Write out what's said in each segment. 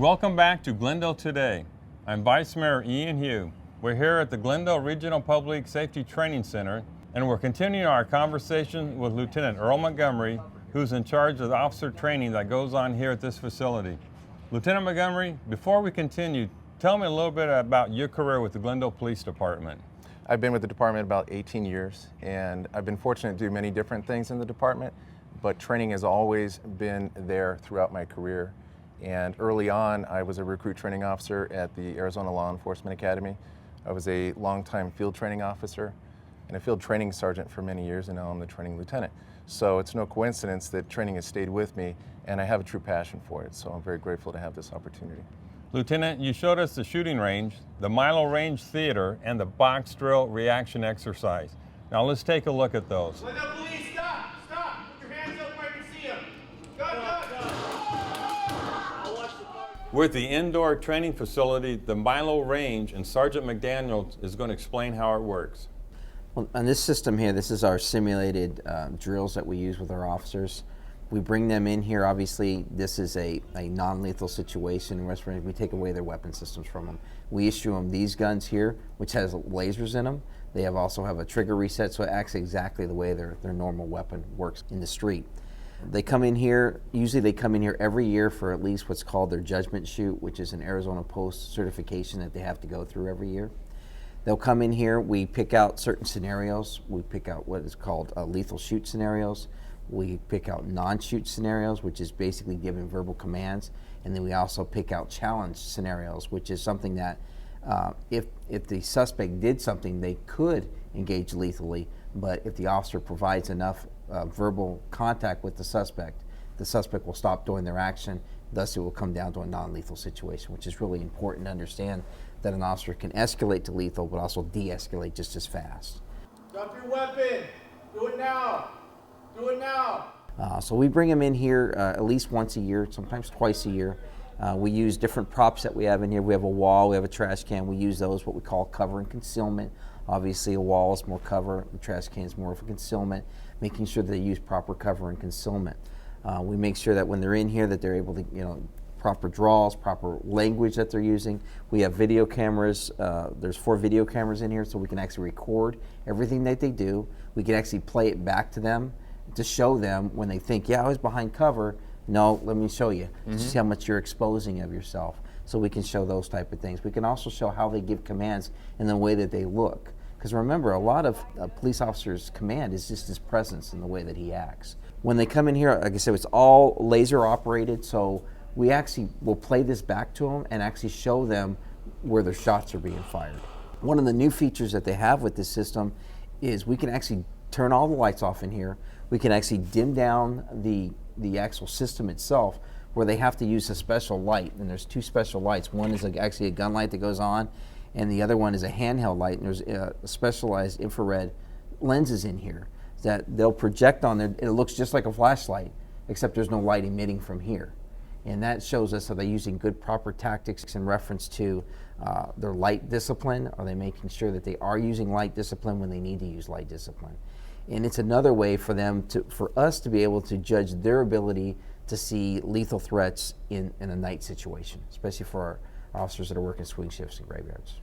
Welcome back to Glendale Today. I'm Vice Mayor Hugh. We're here at the Glendale Regional Public Safety Training Center, and we're continuing our conversation with Lieutenant Earl Montgomery, who's in charge of the officer training that goes on here at this facility. Lieutenant Montgomery, before we continue, tell me a little bit about your career with the Glendale Police Department. I've been with the department about 18 years, and I've been fortunate to do many different things in the department, but training has always been there throughout my career. And early on, I was a recruit training officer at the Arizona Law Enforcement Academy. I was a longtime field training officer and a field training sergeant for many years, and now I'm the training lieutenant. So it's no coincidence that training has stayed with me, and I have a true passion for it, so I'm very grateful to have this opportunity. Lieutenant, you showed us the shooting range, the MILO range theater, and the box drill reaction exercise. Now let's take a look at those. Glendale Police, stop! Stop! Put your hands up where I can see them. Go! I'll watch the car. With the indoor training facility, the MILO range, and Sergeant McDaniel is going to explain how it works. Well, on this system here, this is our simulated drills that we use with our officers. We bring them in here. Obviously, this is a non-lethal situation. We take away their weapon systems from them. We issue them these guns here, which has lasers in them. They also have a trigger reset, so it acts exactly the way their normal weapon works in the street. They come in here, usually they come in here every year for at least what's called their judgment shoot, which is an Arizona Post certification that they have to go through every year. They'll come in here, we pick out certain scenarios. We pick out what is called lethal shoot scenarios. We pick out non-shoot scenarios, which is basically giving verbal commands. And then we also pick out challenge scenarios, which is something that if the suspect did something, they could engage lethally, but if the officer provides enough verbal contact with the suspect will stop doing their action. Thus, it will come down to a non-lethal situation, which is really important to understand that an officer can escalate to lethal, but also de-escalate just as fast. Drop your weapon. Do it now. Do it now. So we bring them in here at least once a year, sometimes twice a year. We use different props that we have in here. We have a wall, we have a trash can. We use those, what we call cover and concealment. Obviously, a wall is more cover, the trash can is more of a concealment, making sure that they use proper cover and concealment. We make sure that when they're in here that they're able to, proper draws, proper language that they're using. We have video cameras. There's 4 video cameras in here, so we can actually record everything that they do. We can actually play it back to them to show them when they think, yeah, I was behind cover. No, let me show you. See how much you're exposing of yourself. So we can show those type of things. We can also show how they give commands and the way that they look. Because remember, a lot of a police officer's command is just his presence and the way that he acts. When they come in here, like I said, it's all laser operated, so we actually will play this back to them and actually show them where their shots are being fired. One of the new features that they have with this system is we can actually turn all the lights off in here. We can actually dim down the actual system itself, where they have to use a special light, and there's 2 special lights. One is actually a gun light that goes on, and the other one is a handheld light, and there's a specialized infrared lenses in here that they'll project on there. It looks just like a flashlight, except there's no light emitting from here. And that shows us, are they using good proper tactics in reference to their light discipline? Are they making sure that they are using light discipline when they need to use light discipline? And it's another way for us to be able to judge their ability to see lethal threats in a night situation, especially for our officers that are working swing shifts and graveyards.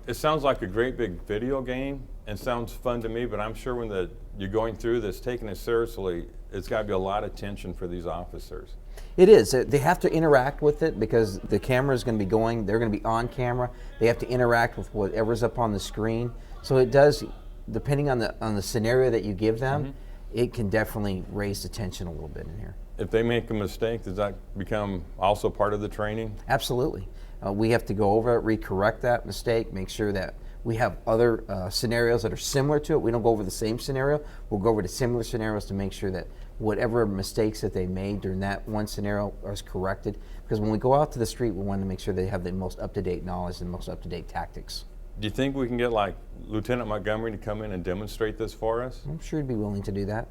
It sounds like a great big video game and sounds fun to me, but I'm sure when you're going through this, taking it seriously, it's got to be a lot of tension for these officers. It is. They have to interact with it because the camera is going to be going, they're going to be on camera. They have to interact with whatever's up on the screen. So it does, depending on the scenario that you give them, it can definitely raise the tension a little bit in here. If they make a mistake, does that become also part of the training? Absolutely. We have to go over it, recorrect that mistake, make sure that we have other scenarios that are similar to it. We don't go over the same scenario. We'll go over the similar scenarios to make sure that whatever mistakes that they made during that one scenario are corrected. Because when we go out to the street, we want to make sure they have the most up-to-date knowledge and most up-to-date tactics. Do you think we can get like Lieutenant Montgomery to come in and demonstrate this for us? I'm sure he'd be willing to do that.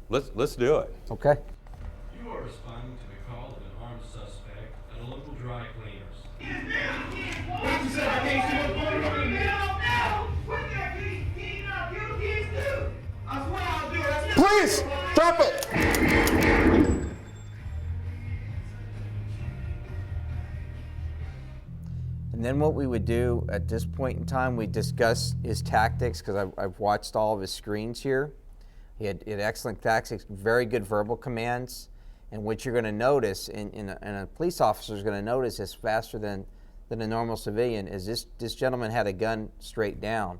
Let's do it. Okay. You are responding to the call of an armed suspect at a local dry cleaners. Please, drop it! And then what we would do at this point in time, we discuss his tactics, because I've watched all of his screens here. He had excellent tactics, very good verbal commands. And what you're going to notice, and a police officer is going to notice this faster than a normal civilian, is this gentleman had a gun straight down.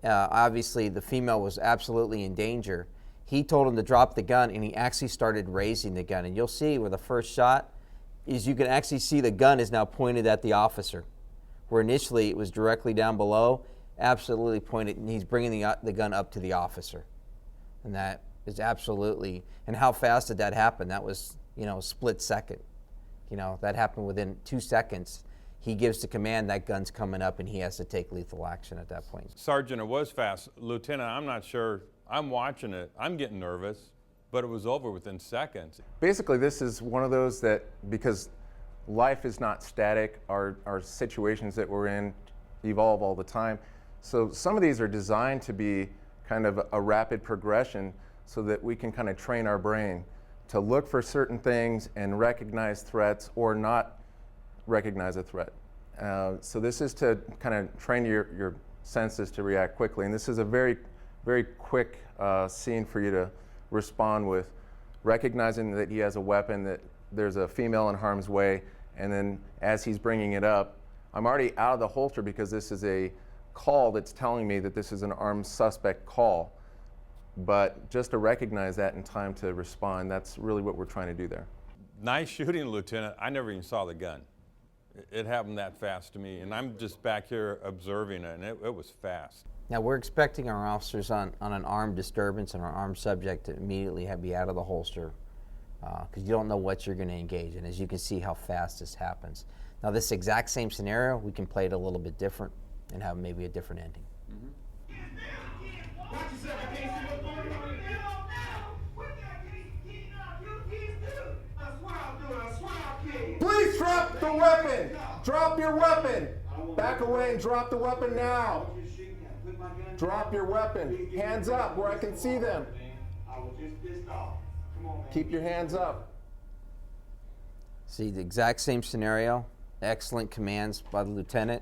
Obviously, the female was absolutely in danger. He told him to drop the gun, and he actually started raising the gun. And you'll see where the first shot is, you can actually see the gun is now pointed at the officer, where initially it was directly down below, absolutely pointed, and he's bringing the gun up to the officer. And that is absolutely, and how fast did that happen? That was, a split second. That happened within 2 seconds. He gives the command, that gun's coming up, and he has to take lethal action at that point. Sergeant, it was fast. Lieutenant, I'm not sure. I'm watching it. I'm getting nervous, but it was over within seconds. Basically, this is one of those that, because life is not static, our situations that we're in evolve all the time. So some of these are designed to be kind of a rapid progression so that we can kind of train our brain to look for certain things and recognize threats or not recognize a threat. So this is to kind of train your senses to react quickly. And this is a very, very quick scene for you to respond with, recognizing that he has a weapon, that there's a female in harm's way, and then as he's bringing it up, I'm already out of the holster because this is a call that's telling me that this is an armed suspect call. But just to recognize that in time to respond, that's really what we're trying to do there. Nice shooting, Lieutenant. I never even saw the gun. It happened that fast to me, and I'm just back here observing it, and it was fast. Now, we're expecting our officers on an armed disturbance and our armed subject to immediately be out of the holster, because you don't know what you're going to engage in. As you can see how fast this happens. Now, this exact same scenario, we can play it a little bit different and have maybe a different ending. Please drop the weapon! Drop your weapon! Back away and drop the weapon now! Drop your weapon. Hands up where I can see them. Keep your hands up. See, the exact same scenario. Excellent commands by the lieutenant.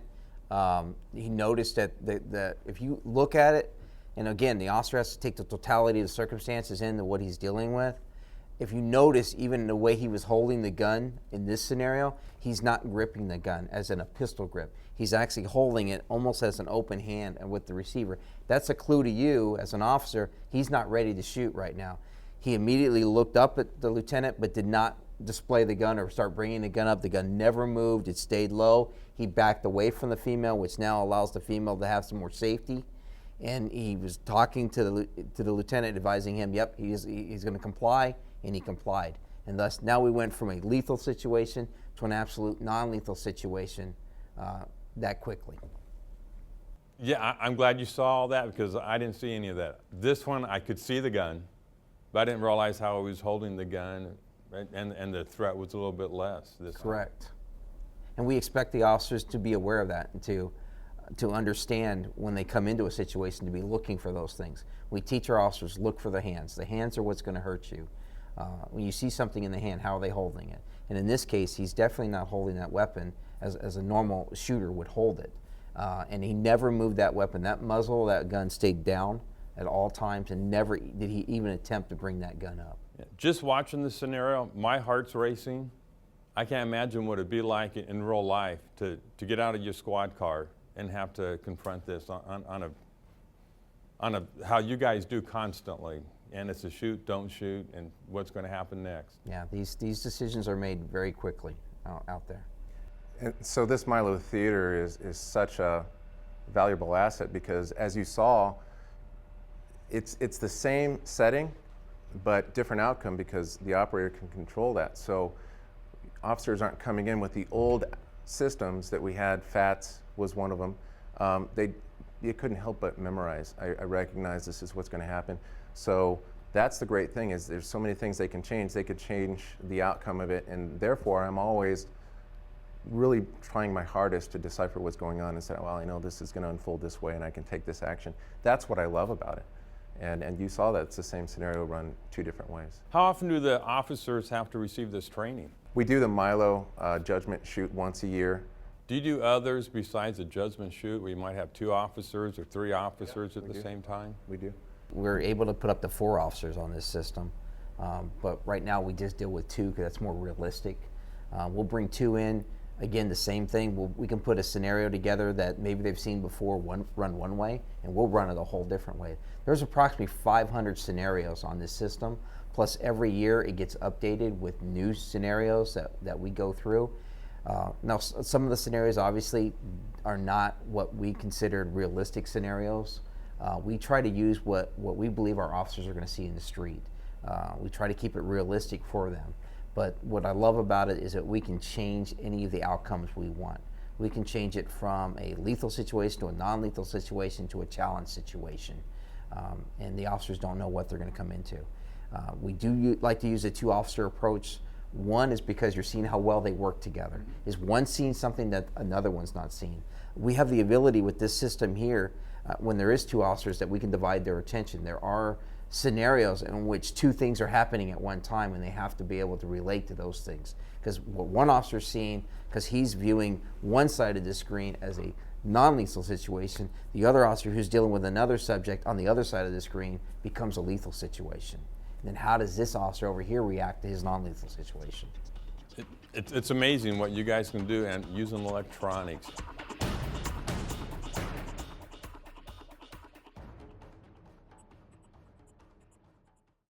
He noticed that if you look at it, and again, the officer has to take the totality of the circumstances into what he's dealing with. If you notice, even the way he was holding the gun in this scenario, he's not gripping the gun as in a pistol grip. He's actually holding it almost as an open hand and with the receiver. That's a clue to you as an officer, he's not ready to shoot right now. He immediately looked up at the lieutenant but did not display the gun or start bringing the gun up. The gun never moved, it stayed low. He backed away from the female, which now allows the female to have some more safety. And he was talking to the lieutenant, advising him, yep, he's going to comply, and he complied. And thus, now we went from a lethal situation to an absolute non-lethal situation that quickly. Yeah, I'm glad you saw all that because I didn't see any of that. This one, I could see the gun, but I didn't realize how he was holding the gun, and the threat was a little bit less. Correct. And we expect the officers to be aware of that and to understand when they come into a situation to be looking for those things. We teach our officers, look for the hands. The hands are what's going to hurt you. When you see something in the hand, how are they holding it? And in this case, he's definitely not holding that weapon as a normal shooter would hold it. And he never moved that weapon. That muzzle, that gun stayed down at all times, and never did he even attempt to bring that gun up. Yeah. Just watching the scenario, my heart's racing. I can't imagine what it'd be like in real life to get out of your squad car and have to confront this on a how you guys do constantly. And it's a shoot, don't shoot, and what's going to happen next. Yeah, these decisions are made very quickly out there. And so this MILO theater is such a valuable asset because, as you saw, it's the same setting, but different outcome because the operator can control that. So officers aren't coming in with the old systems that we had. FATS was one of them. You couldn't help but memorize. I recognize this is what's going to happen. So that's the great thing is there's so many things they can change. They could change the outcome of it, and therefore I'm always really trying my hardest to decipher what's going on and say, well, I know this is going to unfold this way and I can take this action. That's what I love about it. And you saw that it's the same scenario run two different ways. How often do the officers have to receive this training? We do the MILO judgment shoot once a year. Do you do others besides a judgment shoot where you might have 2 officers or 3 officers at the same time? We do. We're able to put up to 4 officers on this system, but right now we just deal with 2 because that's more realistic. We'll bring 2 in. Again, the same thing. We can put a scenario together that maybe they've seen before, run one way, and we'll run it a whole different way. There's approximately 500 scenarios on this system, plus every year it gets updated with new scenarios that we go through. Now, some of the scenarios obviously are not what we considered realistic scenarios. We try to use what we believe our officers are going to see in the street. We try to keep it realistic for them. But what I love about it is that we can change any of the outcomes we want. We can change it from a lethal situation to a non-lethal situation to a challenge situation. And the officers don't know what they're going to come into. We do like to use a 2-officer approach. One is because you're seeing how well they work together. Is one seeing something that another one's not seeing? We have the ability with this system here, when there is 2 officers, that we can divide their attention. There are scenarios in which 2 things are happening at one time and they have to be able to relate to those things. Because what one officer's seeing, because he's viewing one side of the screen as a non-lethal situation, the other officer who's dealing with another subject on the other side of the screen becomes a lethal situation. And then how does this officer over here react to his non-lethal situation? It's amazing what you guys can do and using electronics.